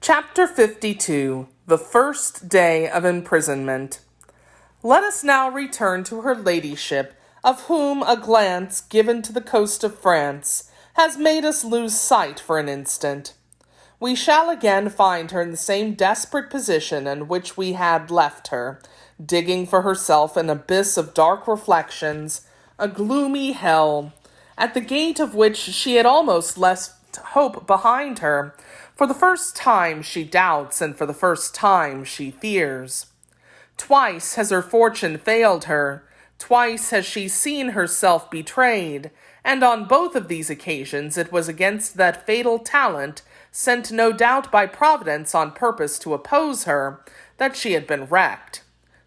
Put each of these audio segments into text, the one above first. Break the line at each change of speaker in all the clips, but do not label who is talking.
Chapter 52. The First Day of Imprisonment. Let us now return to her ladyship, of whom a glance given to the coast of France has made us lose sight for an instant. We shall again find her in the same desperate position in which we had left her, digging for herself an abyss of dark reflections, a gloomy hell, at the gate of which she had almost left hope behind her. For the first time she doubts, and for the first time she fears. Twice has her fortune failed her, twice has she seen herself betrayed, and on both of these occasions it was against that fatal talent, sent no doubt by Providence on purpose to oppose her, that she had been wrecked.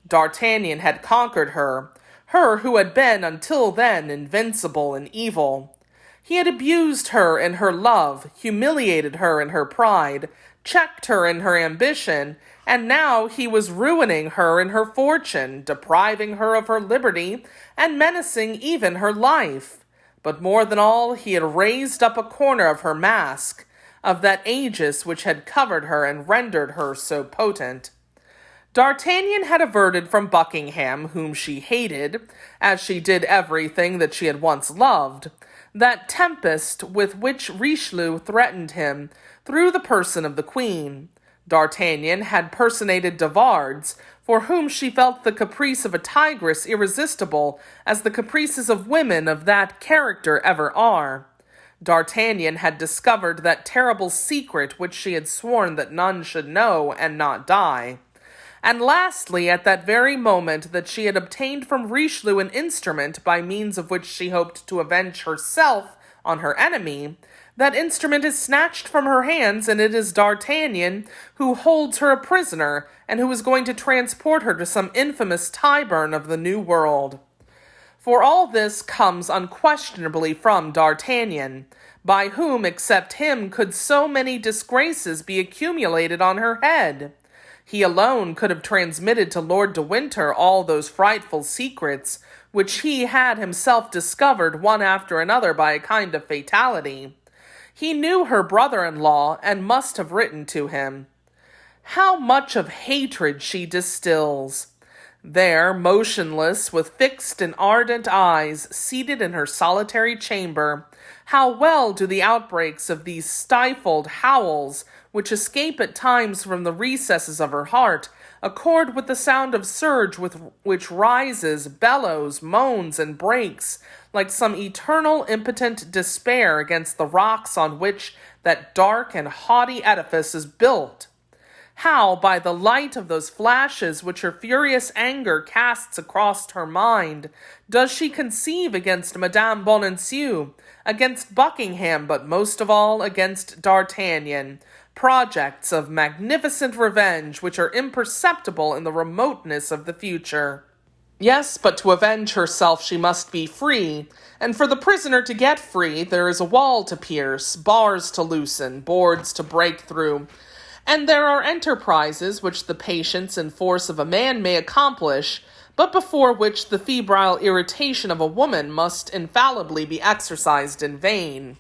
D'Artagnan had conquered her who had been until then invincible in evil. He had abused her in her love, humiliated her in her pride, checked her in her ambition, and now he was ruining her in her fortune, depriving her of her liberty, and menacing even her life. But more than all, he had raised up a corner of her mask, of that aegis which had covered her and rendered her so potent. D'Artagnan had averted from Buckingham, whom she hated, as she did everything that she had once loved, that tempest with which Richelieu threatened him through the person of the Queen. D'Artagnan had personated de Wardes, for whom she felt the caprice of a tigress irresistible as the caprices of women of that character ever are. D'Artagnan had discovered that terrible secret which she had sworn that none should know and not die. And lastly, at that very moment that she had obtained from Richelieu an instrument by means of which she hoped to avenge herself on her enemy, that instrument is snatched from her hands, and it is D'Artagnan who holds her a prisoner, and who is going to transport her to some infamous Tyburn of the New World. For all this comes unquestionably from D'Artagnan, by whom except him could so many disgraces be accumulated on her head. He alone could have transmitted to Lord de Winter all those frightful secrets, which he had himself discovered one after another by a kind of fatality. He knew her brother-in-law, and must have written to him. How much of hatred she distills! There, motionless, with fixed and ardent eyes, seated in her solitary chamber, how well do the outbreaks of these stifled howls, which escape at times from the recesses of her heart, accord with the sound of surge which rises, bellows, moans, and breaks, like some eternal impotent despair against the rocks on which that dark and haughty edifice is built. How, by the light of those flashes which her furious anger casts across her mind, does she conceive against Madame Bonancieux, against Buckingham, but most of all against D'Artagnan, projects of magnificent revenge which are imperceptible in the remoteness of the future. Yes, but to avenge herself she must be free, and for the prisoner to get free there is a wall to pierce, bars to loosen, boards to break through, and there are enterprises which the patience and force of a man may accomplish, but before which the febrile irritation of a woman must infallibly be exercised in vain.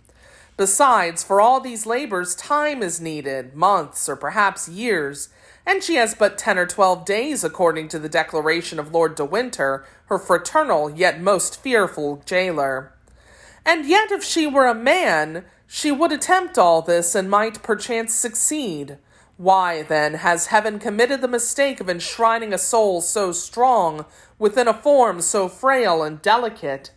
Besides, for all these labors time is needed, months or perhaps years, and she has but 10 or 12 days according to the declaration of Lord de Winter, her fraternal yet most fearful jailer. And yet if she were a man, she would attempt all this and might perchance succeed. Why, then, has heaven committed the mistake of enshrining a soul so strong within a form so frail and delicate?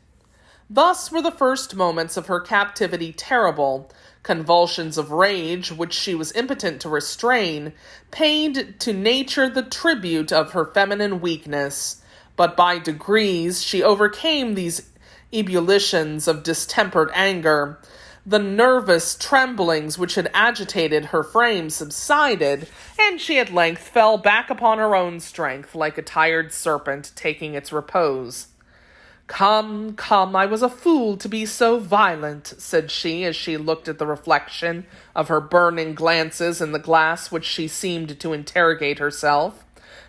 Thus were the first moments of her captivity terrible. Convulsions of rage, which she was impotent to restrain, paid to nature the tribute of her feminine weakness. But by degrees she overcame these ebullitions of distempered anger. The nervous tremblings which had agitated her frame subsided, and she at length fell back upon her own strength, like a tired serpent taking its repose. "Come, come, I was a fool to be so violent," said she, as she looked at the reflection of her burning glances in the glass which she seemed to interrogate herself.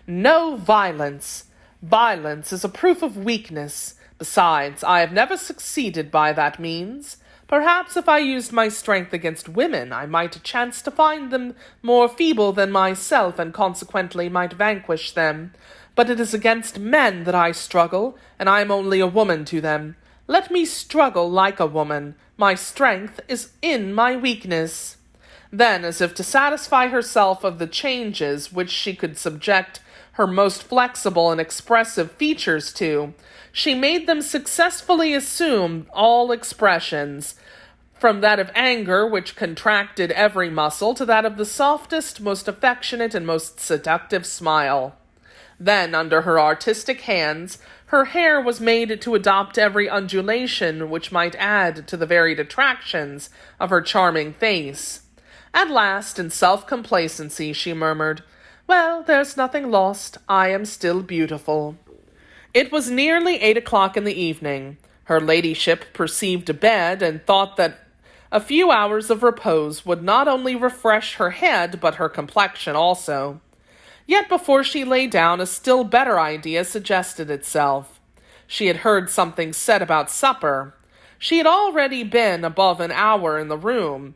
"No violence. Violence is a proof of weakness. Besides, I have never succeeded by that means. Perhaps if I used my strength against women, I might chance to find them more feeble than myself, and consequently might vanquish them. But it is against men that I struggle, and I am only a woman to them. Let me struggle like a woman. My strength is in my weakness." Then, as if to satisfy herself of the changes which she could subject her most flexible and expressive features to, she made them successfully assume all expressions, from that of anger, which contracted every muscle, to that of the softest, most affectionate, and most seductive smile. Then, under her artistic hands, her hair was made to adopt every undulation which might add to the varied attractions of her charming face. At last, in self-complacency, she murmured, "Well, there's nothing lost. I am still beautiful." It was nearly 8 o'clock in the evening. Her ladyship perceived a bed, and thought that a few hours of repose would not only refresh her head, but her complexion also. Yet before she lay down, a still better idea suggested itself. She had heard something said about supper. She had already been above an hour in the room.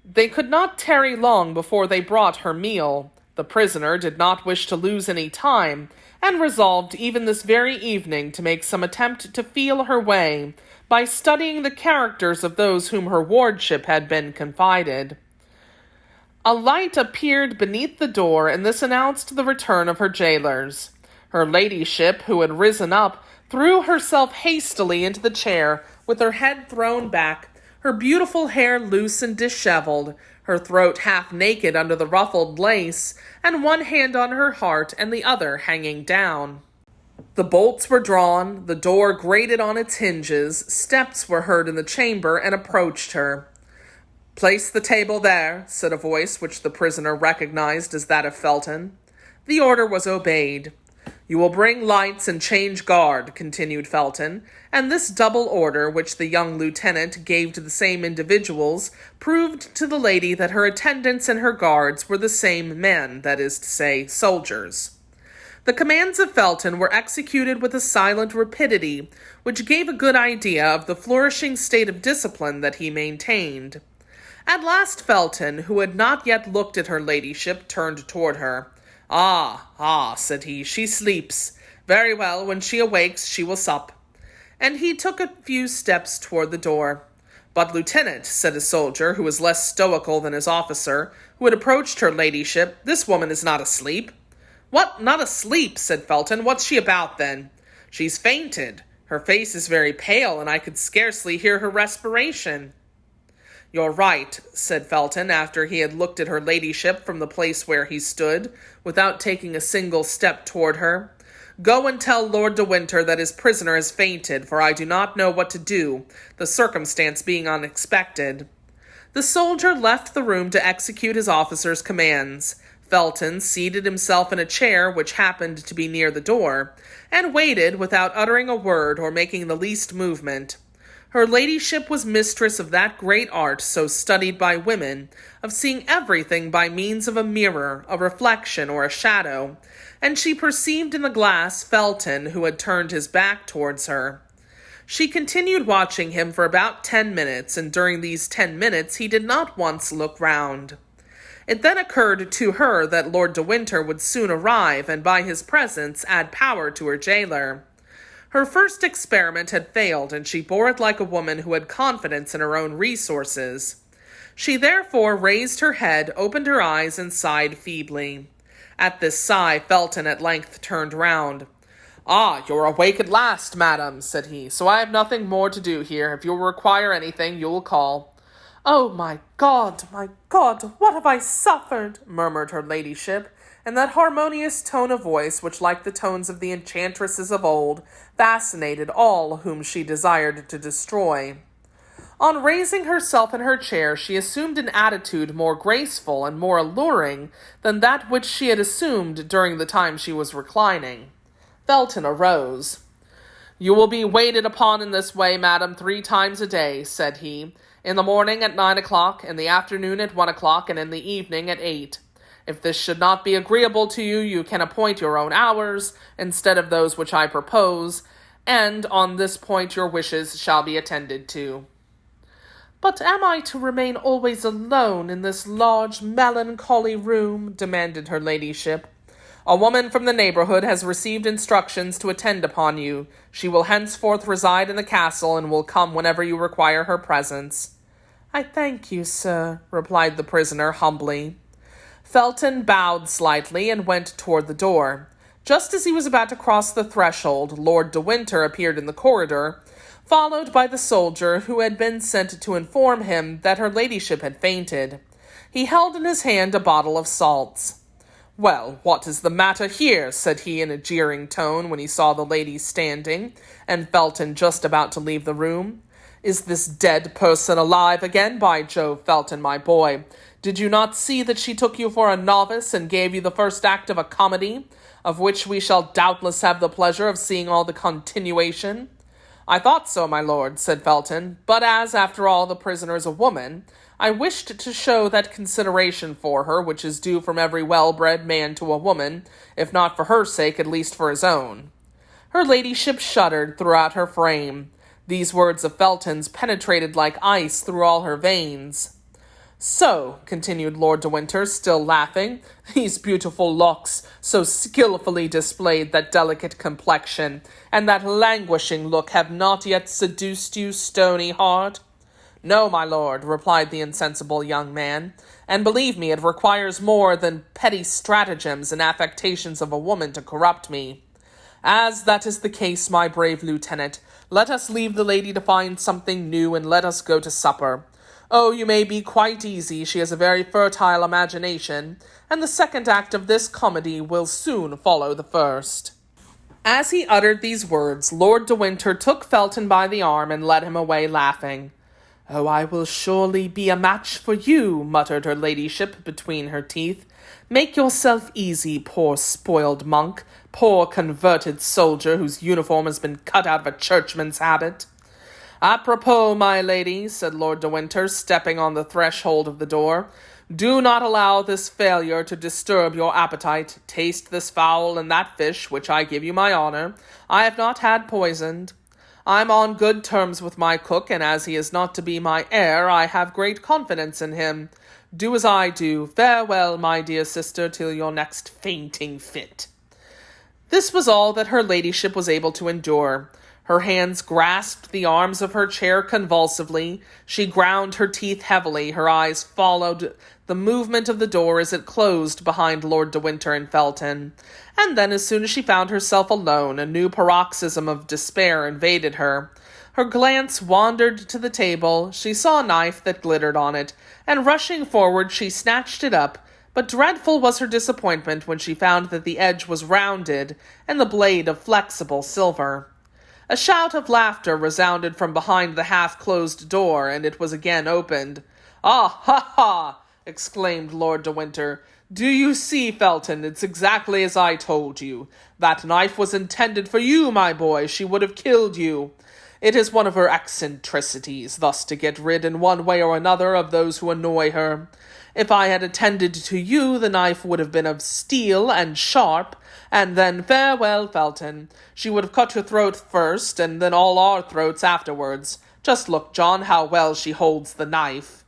They could not tarry long before they brought her meal. The prisoner did not wish to lose any time, and resolved even this very evening to make some attempt to feel her way, by studying the characters of those whom her wardship had been confided. A light appeared beneath the door, and this announced the return of her jailers. Her ladyship, who had risen up, threw herself hastily into the chair, with her head thrown back, her beautiful hair loose and dishevelled, her throat half naked under the ruffled lace, and one hand on her heart and the other hanging down. The bolts were drawn, the door grated on its hinges, steps were heard in the chamber, and approached her. "Place the table there," said a voice which the prisoner recognized as that of Felton. The order was obeyed. "You will bring lights and change guard," continued Felton, and this double order, which the young lieutenant gave to the same individuals, proved to the lady that her attendants and her guards were the same men, that is to say, soldiers. The commands of Felton were executed with a silent rapidity, which gave a good idea of the flourishing state of discipline that he maintained. At last Felton, who had not yet looked at her ladyship, turned toward her. Ah, said he, "she sleeps. Very well, when she awakes, she will sup." And he took a few steps toward the door. "But, Lieutenant," said a soldier, who was less stoical than his officer, who had approached her ladyship, "this woman is not asleep." "What, not asleep?" said Felton. "What's she about, then?" "She's fainted. Her face is very pale, and I could scarcely hear her respiration." "You're right," said Felton, after he had looked at her ladyship from the place where he stood, without taking a single step toward her. "Go and tell Lord de Winter that his prisoner has fainted, for I do not know what to do, the circumstance being unexpected." The soldier left the room to execute his officer's commands. Felton seated himself in a chair which happened to be near the door, and waited without uttering a word or making the least movement. Her ladyship was mistress of that great art so studied by women, of seeing everything by means of a mirror, a reflection, or a shadow, and she perceived in the glass Felton, who had turned his back towards her. She continued watching him for about 10 minutes, and during these 10 minutes he did not once look round. It then occurred to her that Lord de Winter would soon arrive, and by his presence add power to her jailer. Her first experiment had failed, and she bore it like a woman who had confidence in her own resources. She therefore raised her head, opened her eyes, and sighed feebly. At this sigh, Felton at length turned round. "Ah, you're awake at last, madam," said he, "so I have nothing more to do here. If you require anything, you will call." "Oh, my God, what have I suffered?" murmured her ladyship, in that harmonious tone of voice which, like the tones of the enchantresses of old, fascinated all whom she desired to destroy. On raising herself in her chair, she assumed an attitude more graceful and more alluring than that which she had assumed during the time she was reclining. Felton arose. "You will be waited upon in this way, madam, 3 times a day," said he, "in the morning at 9 o'clock, in the afternoon at 1 o'clock, and in the evening at 8. If this should not be agreeable to you, you can appoint your own hours, instead of those which I propose, and on this point your wishes shall be attended to." But am I to remain always alone in this large melancholy room? Demanded her ladyship. A woman from the neighborhood has received instructions to attend upon you. She will henceforth reside in the castle and will come whenever you require her presence. I thank you, sir, replied the prisoner humbly. Felton bowed slightly and went toward the door. Just as he was about to cross the threshold, Lord de Winter appeared in the corridor, followed by the soldier who had been sent to inform him that her ladyship had fainted. He held in his hand a bottle of salts. Well, what is the matter here? Said he in a jeering tone when he saw the lady standing, and Felton just about to leave the room. Is this dead person alive again? By Jove, Felton, my boy, did you not see that she took you for a novice and gave you the first act of a comedy, of which we shall doubtless have the pleasure of seeing all the continuation? I thought so, my lord, said Felton, but as, after all, the prisoner is a woman, I wished to show that consideration for her which is due from every well-bred man to a woman, if not for her sake, at least for his own. Her ladyship shuddered throughout her frame. These words of Felton's penetrated like ice through all her veins. So, continued Lord de Winter, still laughing, these beautiful locks, so skilfully displayed, that delicate complexion, and that languishing look, have not yet seduced you, stony heart? No, my lord, replied the insensible young man, and believe me, it requires more than petty stratagems and affectations of a woman to corrupt me. As that is the case, my brave lieutenant, let us leave the lady to find something new, and let us go to supper. Oh, you may be quite easy, she has a very fertile imagination, and the second act of this comedy will soon follow the first. As he uttered these words, Lord de Winter took Felton by the arm and led him away laughing. Oh, I will surely be a match for you, muttered her ladyship between her teeth. Make yourself easy, poor spoiled monk, poor converted soldier whose uniform has been cut out of a churchman's habit. Apropos, my lady, said Lord de Winter, stepping on the threshold of the door, do not allow this failure to disturb your appetite. Taste this fowl and that fish, which I give you my honor, I have not had poisoned. I'm on good terms with my cook, and as he is not to be my heir, I have great confidence in him. Do as I do. Farewell, my dear sister, till your next fainting fit. This was all that her ladyship was able to endure. Her hands grasped the arms of her chair convulsively. She ground her teeth heavily. Her eyes followed the movement of the door as it closed behind Lord de Winter and Felton. And then, as soon as she found herself alone, a new paroxysm of despair invaded her. Her glance wandered to the table. She saw a knife that glittered on it, and rushing forward, she snatched it up. But dreadful was her disappointment when she found that the edge was rounded and the blade of flexible silver. A shout of laughter resounded from behind the half-closed door, and it was again opened. "Ah, ha, ha!" exclaimed Lord de Winter. "Do you see, Felton, it's exactly as I told you. That knife was intended for you, my boy. She would have killed you. It is one of her eccentricities, thus to get rid in one way or another of those who annoy her. If I had attended to you, the knife would have been of steel and sharp, and then farewell, Felton. She would have cut your throat first, and then all our throats afterwards. Just look, John, how well she holds the knife."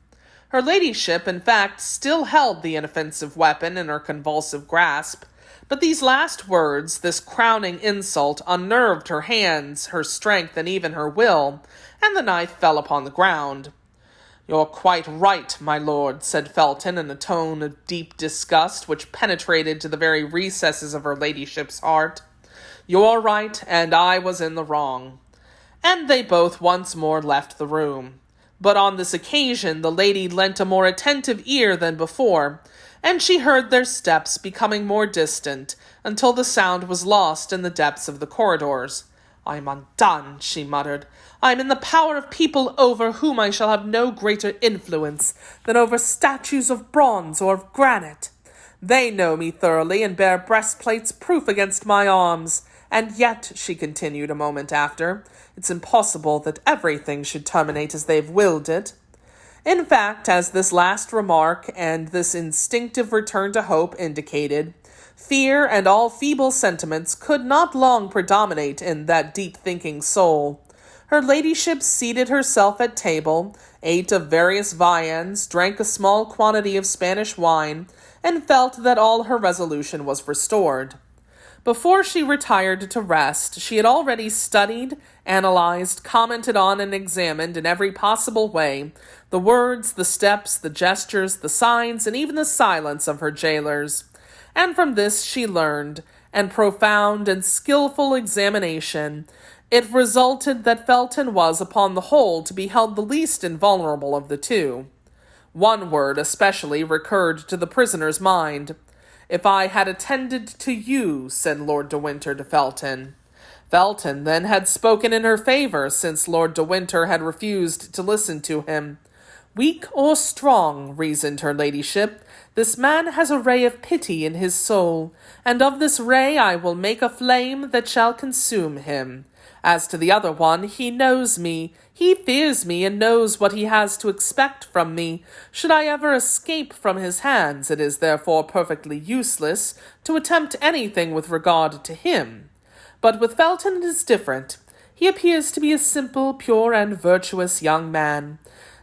Her ladyship, in fact, still held the inoffensive weapon in her convulsive grasp, but these last words, this crowning insult, unnerved her hands, her strength, and even her will, and the knife fell upon the ground. "You're quite right, my lord," said Felton in a tone of deep disgust which penetrated to the very recesses of her ladyship's heart. "You're right, and I was in the wrong." And they both once more left the room. But on this occasion the lady lent a more attentive ear than before, and she heard their steps becoming more distant, until the sound was lost in the depths of the corridors. "I'm undone," she muttered. "I am in the power of people over whom I shall have no greater influence than over statues of bronze or of granite. They know me thoroughly, and bear breastplates proof against my arms. And yet," she continued a moment after, "it's impossible that everything should terminate as they've willed it." In fact, as this last remark and this instinctive return to hope indicated, fear and all feeble sentiments could not long predominate in that deep-thinking soul. Her ladyship seated herself at table, ate of various viands, drank a small quantity of Spanish wine, and felt that all her resolution was restored. Before she retired to rest, she had already studied, analyzed, commented on, and examined in every possible way the words, the steps, the gestures, the signs, and even the silence of her jailers. And from this she learned, and profound and skillful examination, it resulted that Felton was, upon the whole, to be held the least invulnerable of the two. One word especially recurred to the prisoner's mind. "If I had attended to you," said Lord de Winter to Felton. Felton then had spoken in her favour, since Lord de Winter had refused to listen to him. "Weak or strong," reasoned her ladyship, "this man has a ray of pity in his soul, and of this ray I will make a flame that shall consume him. As to the other one, he knows me, he fears me, and knows what he has to expect from me. Should I ever escape from his hands, it is therefore perfectly useless to attempt anything with regard to him. But with Felton it is different. He appears to be a simple, pure, and virtuous young man.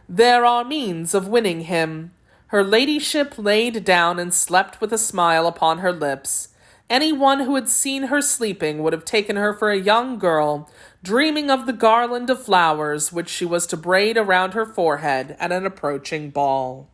There are means of winning him." Her ladyship laid down and slept with a smile upon her lips. Any one who had seen her sleeping would have taken her for a young girl, dreaming of the garland of flowers which she was to braid around her forehead at an approaching ball.